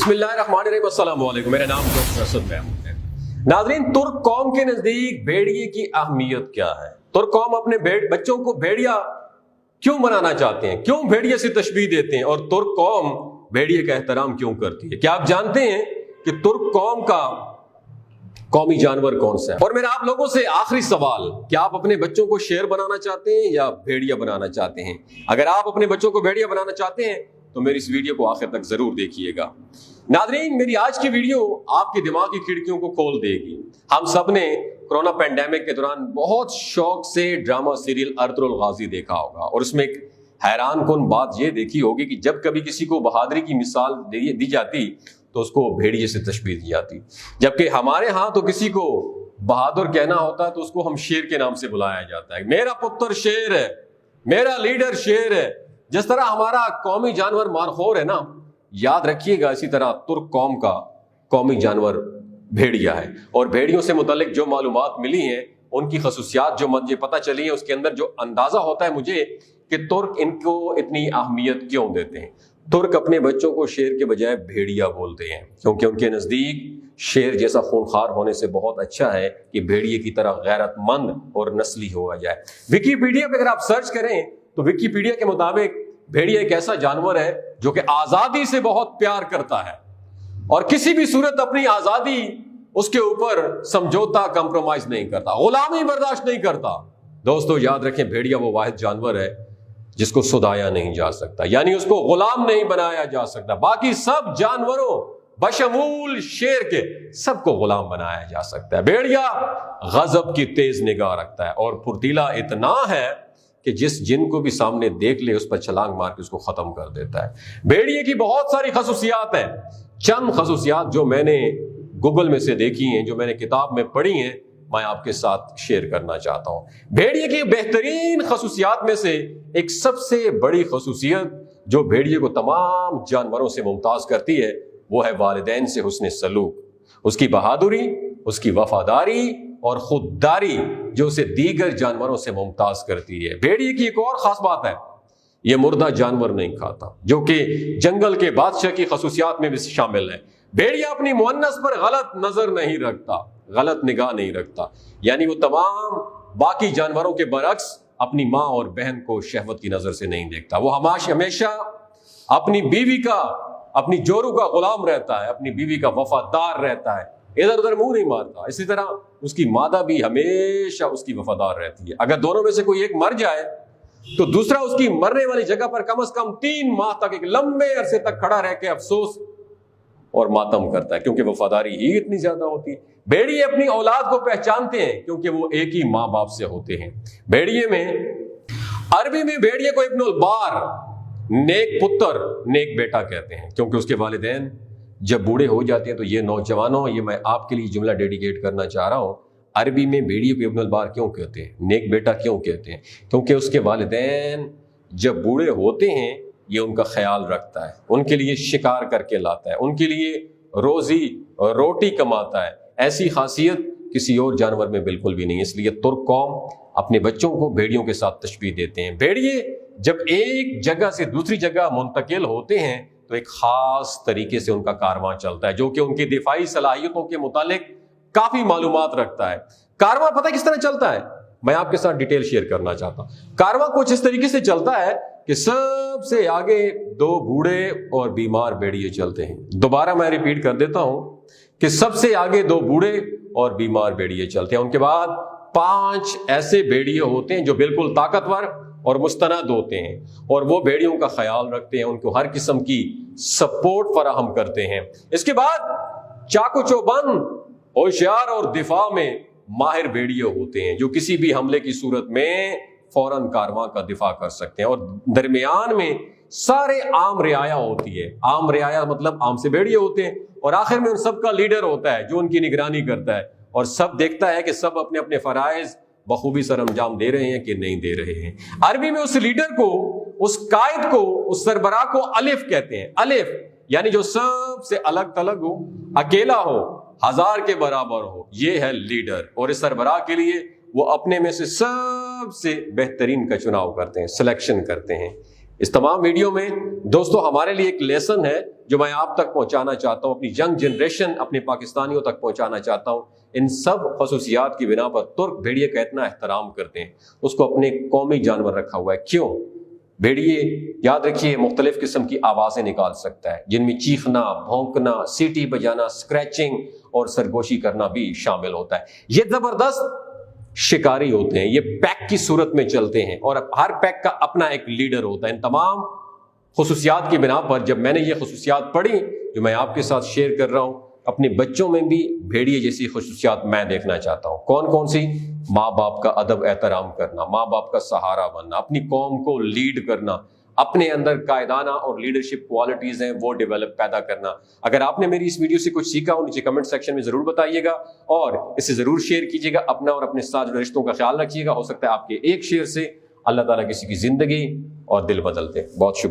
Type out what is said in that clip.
बिस्मिल्लाहिर्रहमानिर्रहीम, अस्सलाम वालेकुम। मेरा नाम डॉक्टर असद महमूद है। नाज़रीन, तुर्क कौम के नजदीक भेड़िए की अहमियत क्या है? तुर्क कौम अपने बच्चों को भेड़िया क्यों बनाना चाहते हैं, क्यों भेड़िए से तशबीह देते हैं, और तुर्क कौम भेड़िए का एहतराम क्यों करती है? क्या आप जानते हैं कि तुर्क कौम का कौमी जानवर कौन सा है? और मेरा आप लोगों से आखिरी सवाल, क्या आप अपने बच्चों को शेर बनाना चाहते हैं या भेड़िया बनाना चाहते हैं? अगर आप अपने बच्चों को भेड़िया बनाना चाहते हैं तो मेरी इस वीडियो को आखिर तक जरूर देखिएगा। नाज़रीन, मेरी आज की वीडियो आपकी दिमाग की खिड़कियों को खोल देगी। हम सब ने कोरोना पैंडेमिक के दौरान बहुत शौक से ड्रामा सीरियल अर्तुगरुल गाजी देखा होगा, और उसमें एक हैरान कुन बात यह देखी होगी कि जब कभी किसी को बहादुरी की मिसाल दी जाती तो उसको भेड़िए से तशबीह दी जाती, जबकि हमारे यहाँ तो किसी को बहादुर कहना होता है तो उसको हम शेर के नाम से बुलाया जाता है। मेरा पुत्र शेर है, मेरा लीडर शेर है। जिस तरह हमारा कौमी जानवर मारखोर है ना, याद रखिएगा इसी तरह तुर्क कौम का कौमी जानवर भेड़िया है। और भेड़ियों से मुतालिक जो मालूमात मिली हैं, उनकी खसूसियात जो मुझे पता चली है, उसके अंदर जो अंदाजा होता है मुझे कि तुर्क इनको इतनी अहमियत क्यों देते हैं। तुर्क अपने बच्चों को शेर के बजाय भेड़िया बोलते हैं, क्योंकि उनके नजदीक शेर जैसा खूंखार होने से बहुत अच्छा है कि भेड़िए की तरह गैरतमंद और नस्ली हो जाए। विकिपीडिया पे अगर आप सर्च करें तो विकिपीडिया के मुताबिक भेड़िया एक ऐसा जानवर है जो कि आजादी से बहुत प्यार करता है और किसी भी सूरत अपनी आजादी उसके ऊपर समझौता कंप्रोमाइज नहीं करता, गुलामी बर्दाश्त नहीं करता। दोस्तों याद रखें, भेड़िया वो वाहिद जानवर है जिसको सुधाया नहीं जा सकता, यानी उसको गुलाम नहीं बनाया जा सकता। बाकी सब जानवरों बशमूल शेर के सबको गुलाम बनाया जा सकता है। भेड़िया गजब की तेज निगाह रखता है और फुर्तीला इतना है कि जिस जिन को भी सामने देख ले उस पर छलांग मार के उसको खत्म कर देता है। भेड़िए की बहुत सारी खसूसियात हैं। चंद खसूसियात जो मैंने गूगल में से देखी हैं, जो मैंने किताब में पढ़ी हैं, मैं आपके साथ शेयर करना चाहता हूं। भेड़िए की बेहतरीन खसूसियात में से एक सबसे बड़ी खसूसियत जो भेड़िए को तमाम जानवरों से मुमताज करती है, वो है वालिदैन से हुस्न सलूक, उसकी बहादुरी, उसकी वफादारी और खुददारी जो उसे दीगर जानवरों से मुमताज करती है। भेड़िए की एक और खास बात है, यह मुर्दा जानवर नहीं खाता, जो कि जंगल के बादशाह की खसूसियात में भी शामिल है। भेड़िया अपनी मुअन्नस पर गलत नजर नहीं रखता, गलत निगाह नहीं रखता, यानी वो तमाम बाकी जानवरों के बरक्स अपनी माँ और बहन को शहवत की नजर से नहीं देखता। वो हमेशा अपनी बीवी का, अपनी जोरू का गुलाम रहता है, अपनी बीवी का वफादार रहता है, इधर उधर मुंह नहीं मारता। इसी तरह उसकी मादा भी हमेशा उसकी वफादार रहती है। अगर दोनों में से कोई एक मर जाए तो दूसरा उसकी मरने वाली जगह पर कम से कम 3 माह तक, एक लंबे अरसे तक खड़ा रह के अफसोस और मातम करता है, क्योंकि वफादारी ही इतनी ज्यादा होती है। भेड़िए अपनी औलाद को पहचानते हैं क्योंकि वो एक ही माँ बाप से होते हैं। भेड़िए में, अरबी में भेड़िए को इब्नुल बार, नेक पुत्र, नेक बेटा कहते हैं, क्योंकि उसके वालिदैन जब बूढ़े हो जाते हैं तो ये नौजवानों, ये मैं आपके लिए जुमला डेडिकेट करना चाह रहा हूं, अरबी में भेड़िए को इब्नुल बार क्यों कहते हैं, नेक बेटा क्यों कहते हैं? क्योंकि उसके वालिदैन जब बूढ़े होते हैं ये उनका ख्याल रखता है, उनके लिए शिकार करके लाता है, उनके लिए रोजी रोटी कमाता है। ऐसी खासियत किसी और जानवर में बिल्कुल भी नहीं। इसलिए तुर्क कौम अपने बच्चों को भेड़ियों के साथ तशबीह देते हैं। भेड़िए जब एक जगह से दूसरी जगह मुंतकिल होते हैं तो एक खास तरीके से उनका कारवां चलता है, जो कि उनकी दिफाई सलाहियतों के मुतालिक काफी मालूमात रखता है। कारवां पता किस तरह चलता है, मैं आपके साथ डिटेल शेयर करना चाहता हूं। कारवां कुछ इस तरीके से चलता है कि सबसे आगे 2 बूढ़े और बीमार भेड़िए चलते हैं। दोबारा मैं रिपीट कर देता हूं कि सबसे आगे 2 बूढ़े और बीमार भेड़िए चलते हैं। उनके बाद 5 ऐसे भेड़िए होते हैं जो बिल्कुल ताकतवर और मुस्तनद होते हैं, और वो भेड़ियों का ख्याल रखते हैं, उनको हर किस्म की सपोर्ट फराहम करते हैं। इसके बाद चाकू चौबंद, होशियार और दिफा में माहिर भेड़िए होते हैं, जो किसी भी हमले की सूरत में फौरन कारवां का दिफा कर सकते हैं। और दरमियान में सारे आम रियाया होती है। आम रियाया मतलब आम से भेड़िए होते हैं, और आखिर में उन सबका लीडर होता है जो उनकी निगरानी करता है और सब देखता है कि सब अपने अपने फराइज बखूबी सर अंजाम दे रहे हैं कि नहीं दे रहे हैं। अरबी में उस लीडर को, उस कायद को, उस सरबराह को अलिफ कहते हैं। अलिफ यानी जो सबसे अलग थलग हो, अकेला हो, 1000 के बराबर हो, ये है लीडर। और इस सरबराह के लिए वो अपने में से सबसे बेहतरीन का चुनाव करते हैं, सिलेक्शन करते हैं। اس تمام ویڈیو میں دوستو ہمارے لیے ایک لیسن ہے جو میں آپ تک پہنچانا چاہتا ہوں، اپنی ینگ جنریشن، اپنے پاکستانیوں تک پہنچانا چاہتا ہوں۔ ان سب خصوصیات کی بنا پر ترک بھیڑیے کا اتنا احترام کرتے ہیں، اس کو اپنے قومی جانور رکھا ہوا ہے۔ کیوں؟ بھیڑیے یاد رکھیے مختلف قسم کی آوازیں نکال سکتا ہے، جن میں چیخنا، بھونکنا، سیٹی بجانا، اسکریچنگ اور سرگوشی کرنا بھی شامل ہوتا ہے۔ یہ زبردست شکاری ہوتے ہیں، یہ پیک کی صورت میں چلتے ہیں اور ہر پیک کا اپنا ایک لیڈر ہوتا ہے۔ ان تمام خصوصیات کی بنا پر جب میں نے یہ خصوصیات پڑھی جو میں آپ کے ساتھ شیئر کر رہا ہوں، اپنے بچوں میں بھی بھیڑیے جیسی خصوصیات میں دیکھنا چاہتا ہوں۔ کون کون سی؟ ماں باپ کا ادب احترام کرنا، ماں باپ کا سہارا بننا، اپنی قوم کو لیڈ کرنا، اپنے اندر قائدانہ اور لیڈرشپ کوالٹیز ہیں وہ ڈیولپ پیدا کرنا۔ اگر آپ نے میری اس ویڈیو سے کچھ سیکھا ہو، نیچے کمنٹ سیکشن میں ضرور بتائیے گا اور اسے ضرور شیئر کیجیے گا۔ اپنا اور اپنے ساتھ جڑے رشتوں کا خیال رکھیے گا، ہو سکتا ہے آپ کے ایک شیئر سے اللہ تعالیٰ کسی کی زندگی اور دل بدل دے۔ بہت شکریہ۔